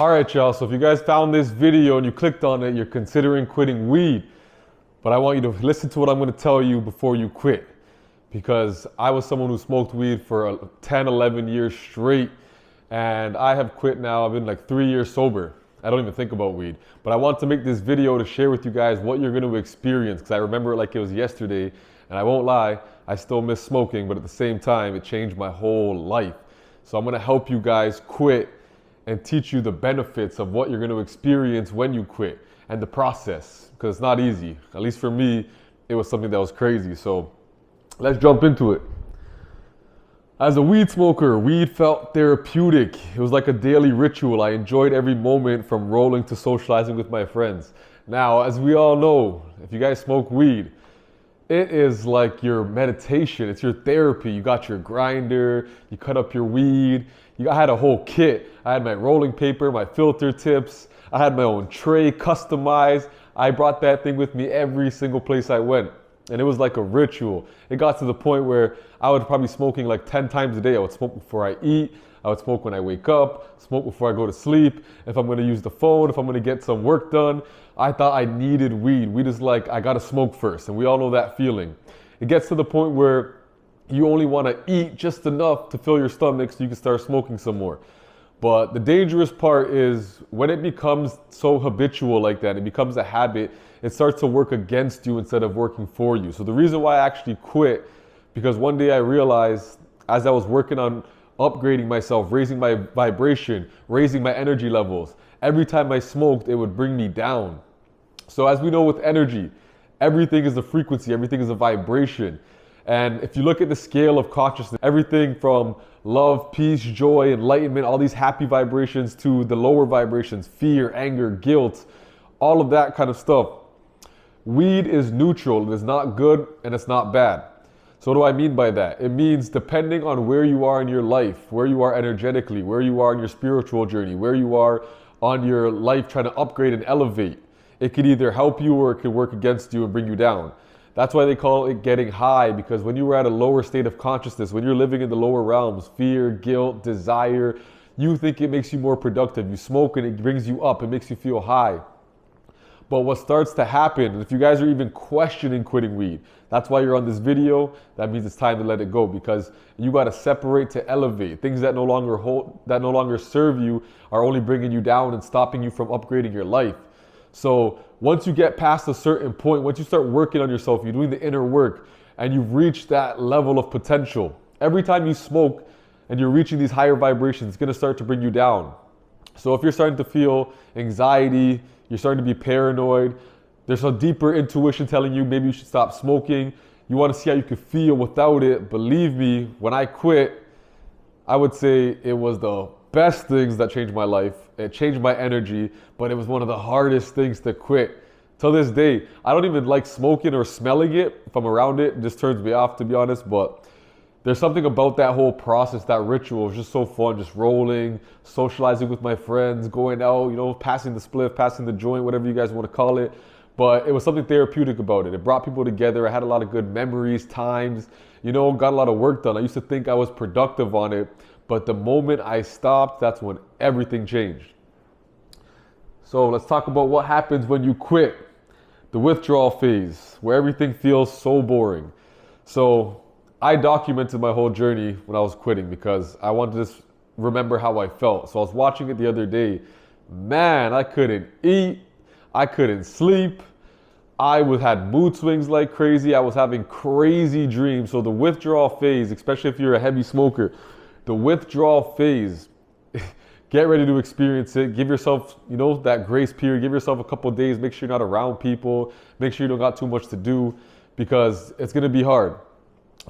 All right, y'all, so if you guys found this video and you clicked on it, you're considering quitting weed. But I want you to listen to what I'm going to tell you before you quit. Because I was someone who smoked weed for 10, 11 years straight. And I have quit now. I've been like 3 years sober. I don't even think about weed. But I want to make this video to share with you guys what you're going to experience. Because I remember it like it was yesterday. And I won't lie, I still miss smoking. But at the same time, it changed my whole life. So I'm going to help you guys quit and teach you the benefits of what you're going to experience when you quit and the process, because it's not easy. At least for me, it was something that was crazy. So let's jump into it. As a weed smoker, weed felt therapeutic. It was like a daily ritual. I enjoyed every moment from rolling to socializing with my friends. Now, as we all know, if you guys smoke weed, it is like your meditation. It's your therapy. You got your grinder, you cut up your weed. I had a whole kit. I had my rolling paper, my filter tips. I had my own tray customized. I brought that thing with me every single place I went. And it was like a ritual. It got to the point where I would probably smoking like 10 times a day. I would smoke before I eat. I would smoke when I wake up, smoke before I go to sleep. If I'm gonna use the phone, if I'm gonna get some work done, I thought I needed weed. Weed is like, I gotta smoke first. And we all know that feeling. It gets to the point where you only wanna eat just enough to fill your stomach so you can start smoking some more. But the dangerous part is when it becomes so habitual like that, it becomes a habit, it starts to work against you instead of working for you. So the reason why I actually quit, because one day I realized as I was working on upgrading myself, raising my vibration, raising my energy levels, every time I smoked, it would bring me down. So as we know with energy, everything is a frequency, everything is a vibration. And if you look at the scale of consciousness, everything from love, peace, joy, enlightenment, all these happy vibrations to the lower vibrations, fear, anger, guilt, all of that kind of stuff. Weed is neutral. It is not good and it's not bad. So what do I mean by that? It means depending on where you are in your life, where you are energetically, where you are in your spiritual journey, where you are on your life trying to upgrade and elevate, it could either help you or it could work against you and bring you down. That's why they call it getting high, because when you were at a lower state of consciousness, when you're living in the lower realms, fear, guilt, desire, you think it makes you more productive. You smoke and it brings you up, it makes you feel high. But what starts to happen, and if you guys are even questioning quitting weed, that's why you're on this video, that means it's time to let it go, because you got to separate to elevate. Things that no longer serve you are only bringing you down and stopping you from upgrading your life. So once you get past a certain point, once you start working on yourself, you're doing the inner work, and you've reached that level of potential, every time you smoke and you're reaching these higher vibrations, it's going to start to bring you down. So if you're starting to feel anxiety, you're starting to be paranoid, there's a deeper intuition telling you maybe you should stop smoking, you want to see how you could feel without it, believe me, when I quit, I would say it was the best things that changed my life. It changed my energy, but it was one of the hardest things to quit. Till this day, I don't even like smoking or smelling it. If I'm around it, it just turns me off, to be honest. But there's something about that whole process, that ritual. It was just so fun, just rolling, socializing with my friends, going out, passing the spliff, passing the joint, whatever you guys want to call it. But it was something therapeutic about it. It brought people together. I had a lot of good memories, times, got a lot of work done. I used to think I was productive on it. But the moment I stopped, that's when everything changed. So let's talk about what happens when you quit. The withdrawal phase, where everything feels so boring. So I documented my whole journey when I was quitting because I wanted to remember how I felt. So I was watching it the other day. Man, I couldn't eat. I couldn't sleep. I had mood swings like crazy. I was having crazy dreams. So the withdrawal phase, especially if you're a heavy smoker, the withdrawal phase, get ready to experience it. Give yourself, that grace period. Give yourself a couple of days. Make sure you're not around people. Make sure you don't got too much to do because it's going to be hard.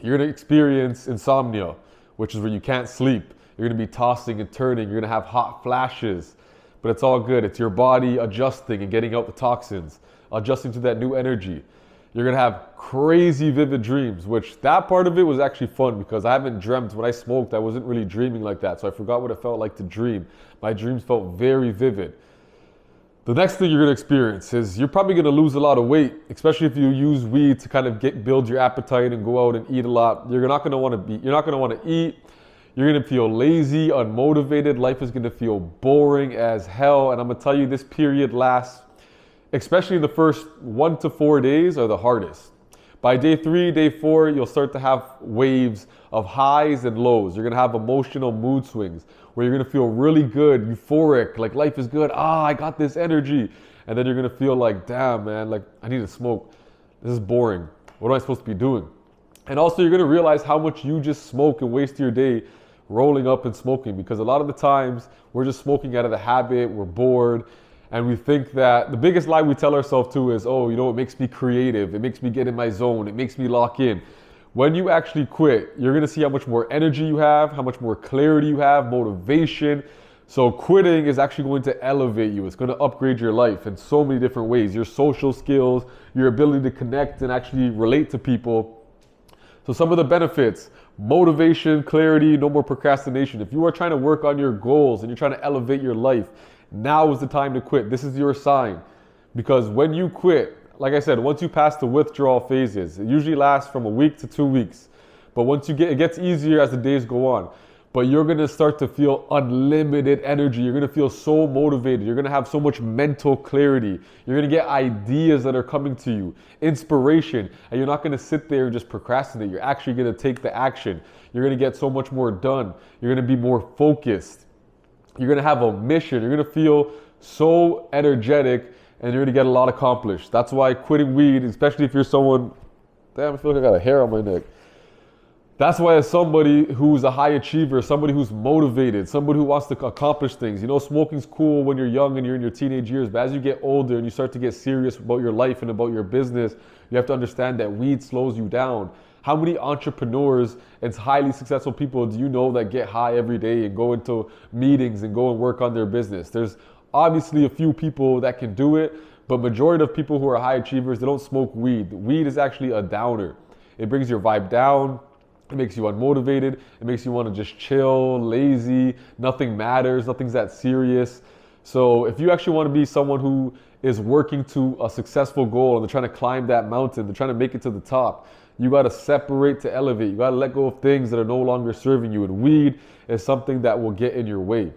You're going to experience insomnia, which is where you can't sleep. You're going to be tossing and turning. You're going to have hot flashes, but it's all good. It's your body adjusting and getting out the toxins, adjusting to that new energy. You're going to have crazy vivid dreams, which that part of it was actually fun because I haven't dreamt. When I smoked, I wasn't really dreaming like that. So I forgot what it felt like to dream. My dreams felt very vivid. The next thing you're going to experience is you're probably going to lose a lot of weight, especially if you use weed to kind of build your appetite and go out and eat a lot. You're not going to want to eat. You're gonna feel lazy, unmotivated. Life is gonna feel boring as hell. And I'm gonna tell you, this period lasts, especially in the first 1 to 4 days, are the hardest. By day 3, day 4, you'll start to have waves of highs and lows. You're gonna have emotional mood swings where you're gonna feel really good, euphoric, like life is good. I got this energy. And then you're gonna feel like, damn, man, like I need to smoke. This is boring. What am I supposed to be doing? And also you're gonna realize how much you just smoke and waste your day rolling up and smoking, because a lot of the times we're just smoking out of the habit, we're bored, and we think that the biggest lie we tell ourselves too is, oh, you know, it makes me creative, it makes me get in my zone, it makes me lock in. When you actually quit, you're gonna see how much more energy you have, how much more clarity you have, motivation. So quitting is actually going to elevate you. It's going to upgrade your life in so many different ways. Your social skills, your ability to connect and actually relate to people. So some of the benefits: motivation, clarity, no more procrastination. If you are trying to work on your goals and you're trying to elevate your life, now is the time to quit. This is your sign. Because when you quit, like I said, once you pass the withdrawal phases, it usually lasts from a week to 2 weeks. But once it gets easier as the days go on. But you're going to start to feel unlimited energy. You're going to feel so motivated. You're going to have so much mental clarity. You're going to get ideas that are coming to you, inspiration, and you're not going to sit there and just procrastinate. You're actually going to take the action. You're going to get so much more done. You're going to be more focused. You're going to have a mission. You're going to feel so energetic, and you're going to get a lot accomplished. That's why quitting weed, especially if you're someone, damn, I feel like I got a hair on my neck. That's why, as somebody who's a high achiever, somebody who's motivated, somebody who wants to accomplish things, you know, smoking's cool when you're young and you're in your teenage years, but as you get older and you start to get serious about your life and about your business, you have to understand that weed slows you down. How many entrepreneurs and highly successful people do you know that get high every day and go into meetings and go and work on their business? There's obviously a few people that can do it, but majority of people who are high achievers, they don't smoke weed. Weed is actually a downer. It brings your vibe down. It makes you unmotivated. It makes you want to just chill, lazy, nothing matters, nothing's that serious. So if you actually want to be someone who is working to a successful goal and they're trying to climb that mountain, they're trying to make it to the top, you got to separate to elevate. You got to let go of things that are no longer serving you. And weed is something that will get in your way.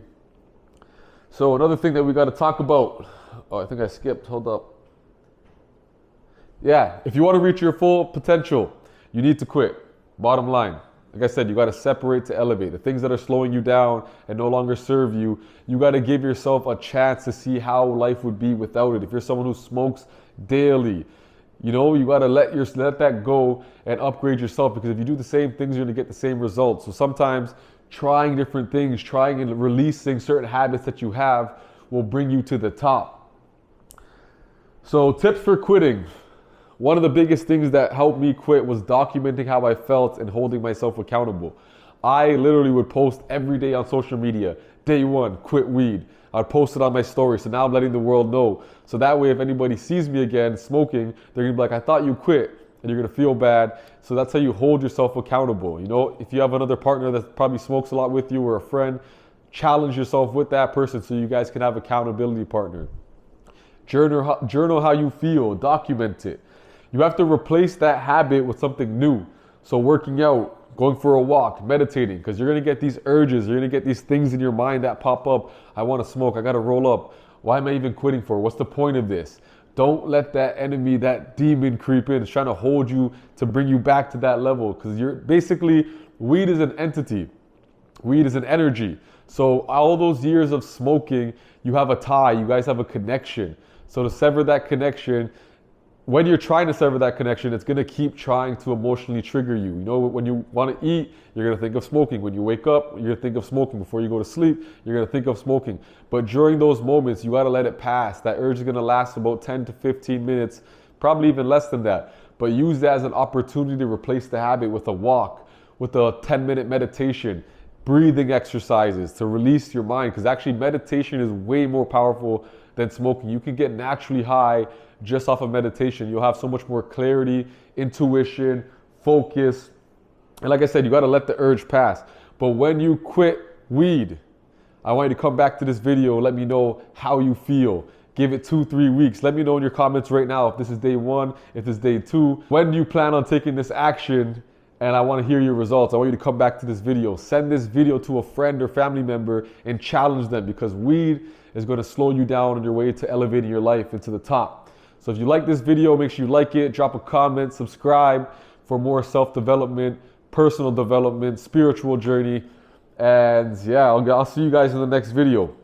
So another thing that we got to talk about, oh, I think I skipped, hold up. Yeah, if you want to reach your full potential, you need to quit. Bottom line, like I said, you got to separate to elevate. The things that are slowing you down and no longer serve you, you got to give yourself a chance to see how life would be without it. If you're someone who smokes daily, you know, you got to let that go and upgrade yourself, because if you do the same things, you're going to get the same results. So sometimes trying different things, trying and releasing certain habits that you have will bring you to the top. So tips for quitting. One of the biggest things that helped me quit was documenting how I felt and holding myself accountable. I literally would post every day on social media, day 1, quit weed. I'd post it on my story, so now I'm letting the world know. So that way, if anybody sees me again smoking, they're gonna be like, I thought you quit, and you're gonna feel bad. So that's how you hold yourself accountable. You know, if you have another partner that probably smokes a lot with you, or a friend, challenge yourself with that person so you guys can have accountability partner. Journal how you feel, document it. You have to replace that habit with something new. So working out, going for a walk, meditating, because you're going to get these urges, you're going to get these things in your mind that pop up. I want to smoke, I got to roll up. Why am I even quitting for? What's the point of this? Don't let that enemy, that demon creep in. It's trying to hold you to bring you back to that level, because you're basically, weed is an entity. Weed is an energy. So all those years of smoking, you have a tie, you guys have a connection. So to sever that connection, when you're trying to sever that connection, it's going to keep trying to emotionally trigger you. You know, when you want to eat, you're going to think of smoking. When you wake up, you're going to think of smoking. Before you go to sleep, you're going to think of smoking. But during those moments, you got to let it pass. That urge is going to last about 10 to 15 minutes, probably even less than that. But use that as an opportunity to replace the habit with a walk, with a 10-minute meditation, breathing exercises to release your mind. Because actually meditation is way more powerful than smoking. You can get naturally high just off of meditation. You'll have so much more clarity, intuition, focus. And like I said, you got to let the urge pass. But when you quit weed, I want you to come back to this video. Let me know how you feel. Give it 2-3 weeks. Let me know in your comments right now if this is day 1, if this is day 2. When do you plan on taking this action and I want to hear your results. I want you to come back to this video. Send this video to a friend or family member and challenge them, because weed is going to slow you down on your way to elevating your life into the top. So if you like this video, make sure you like it, drop a comment, subscribe for more self-development, personal development, spiritual journey. And yeah, I'll see you guys in the next video.